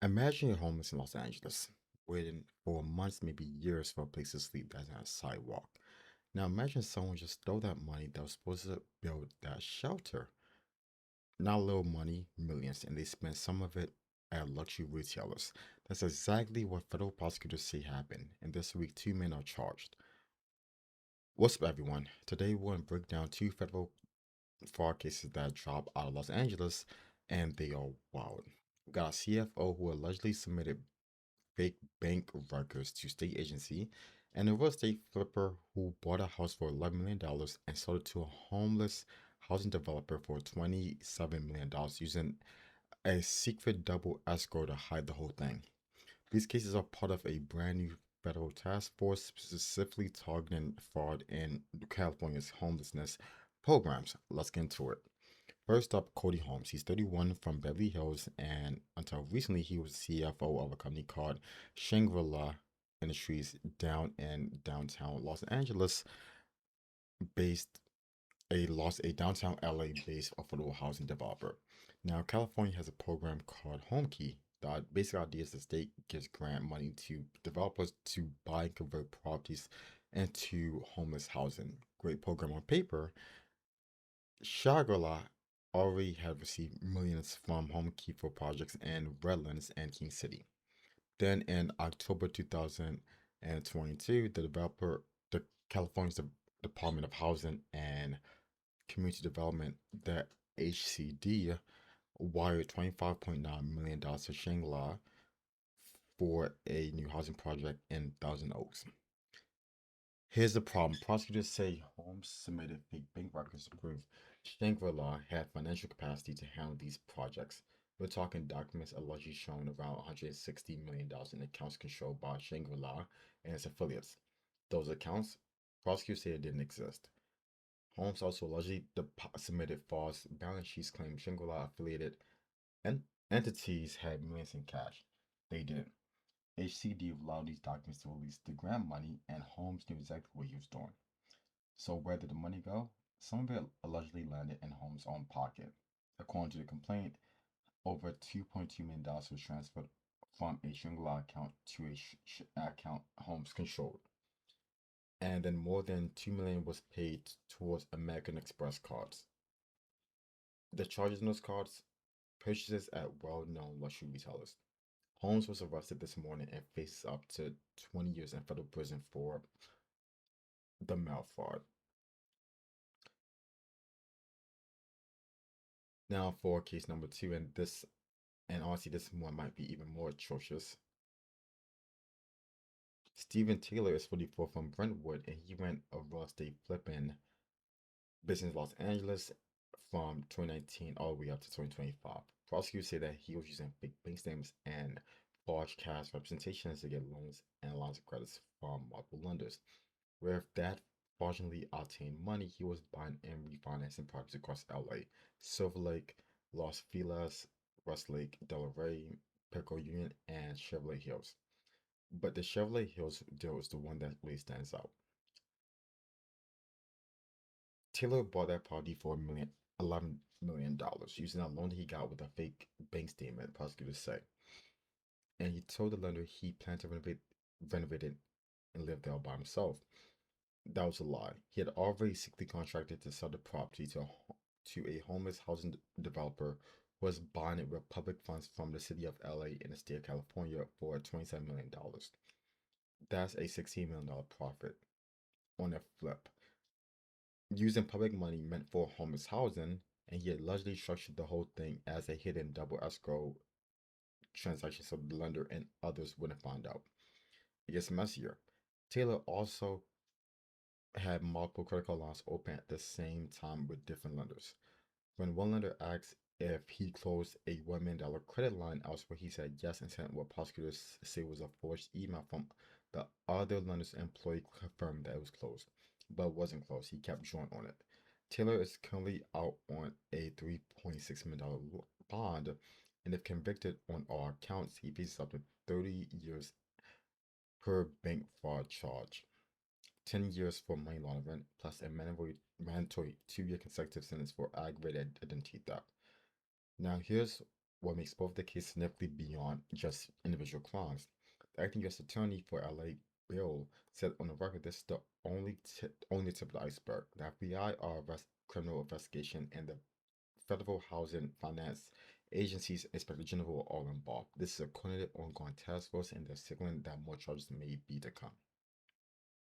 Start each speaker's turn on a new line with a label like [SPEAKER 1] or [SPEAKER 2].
[SPEAKER 1] Imagine you're homeless in Los Angeles, waiting for months, maybe years for a place to sleep that has a sidewalk. Now imagine someone just stole that money that was supposed to build that shelter. Not a little money, millions, and they spent some of it at luxury retailers. That's exactly what federal prosecutors say happened, and this week 2 men are charged. What's up, everyone? Today we're going to break down two federal fraud cases that dropped out of Los Angeles, and they are wild. We got a CFO who allegedly submitted fake bank records to state agency, and a real estate flipper who bought a house for $11 million and sold it to a homeless housing developer for $27 million using a secret double escrow to hide the whole thing. These cases are part of a brand new federal task force specifically targeting fraud in California's homelessness programs. Let's get into it. First up, Cody Holmes. He's 31 from Beverly Hills, and until recently, he was CFO of a company called Shangri-La Industries down in downtown Los Angeles, based a downtown LA based affordable housing developer. Now, California has a program called Home Key. The basic idea is the state gives grant money to developers to buy and convert properties into homeless housing. Great program on paper. Shangri-La already had received millions from Home Key for projects in Redlands and King City. Then in October 2022, the California's Department of Housing and Community Development, the HCD, wired $25.9 million to Shangri-La for a new housing project in Thousand Oaks. Here's the problem. Prosecutors say Holmes submitted fake bank records to prove Shangri-La had financial capacity to handle these projects. We're talking documents allegedly showing around $160 million in accounts controlled by Shangri-La and its affiliates. Those accounts, prosecutors say it didn't exist. Holmes also allegedly submitted false balance sheets claiming Shangri-La affiliated entities had millions in cash. They didn't. HCD allowed these documents to release the grant money, and Holmes knew exactly what he was doing. So where did the money go? Some of it allegedly landed in Holmes' own pocket. According to the complaint, over $2.2 million was transferred from a Shangri-La account to a account Holmes controlled. And then more than $2 million was paid towards American Express cards. The charges on those cards, purchases at well-known luxury retailers. Holmes was arrested this morning and faces up to 20 years in federal prison for the mail fraud. Now for case number two, and honestly, this one might be even more atrocious. Stephen Taylor is 44 from Brentwood, and he ran a real estate flipping business in Los Angeles from 2019 all the way up to 2025. Prosecutors say that he was using fake bank statements and large cash representations to get loans and lines of credits from multiple lenders. Where if that fraudulently obtained money, he was buying and refinancing properties across LA, Silver Lake, Los Feliz, Westlake, Delray, Pico Union, and Chevrolet Hills. But the Chevrolet Hills deal is the one that really stands out. Taylor bought that property for $11 million using a loan he got with a fake bank statement, prosecutors say. And he told the lender he planned to renovate it and live there by himself. That was a lie. He had already secretly contracted to sell the property to a homeless housing developer who was buying it with public funds from the city of LA and the state of California for $27 million. That's a $16 million profit on a flip. Using public money meant for homeless housing, and he had allegedly structured the whole thing as a hidden double escrow transaction so the lender and others wouldn't find out. It gets messier. Taylor also had multiple credit card lines open at the same time with different lenders. When one lender asked if he closed a $1 million credit line elsewhere, he said yes and sent what prosecutors say was a forged email from the other lender's employee confirmed that it was closed, but it wasn't closed. He kept drawing on it. Taylor is currently out on a $3.6 million bond, and if convicted on all counts, he faces up to 30 years per bank fraud charge. 10 years for money laundering, plus a mandatory 2-year consecutive sentence for aggravated identity theft. Now, here's what makes both the case significantly beyond just individual crimes. The acting U.S. Attorney for LA, Bill, said on the record this is the only tip of the iceberg. The FBI, criminal investigation, and the Federal Housing Finance Agency's Inspector General are all involved. This is a coordinated, ongoing task force, and they're signaling that more charges may be to come.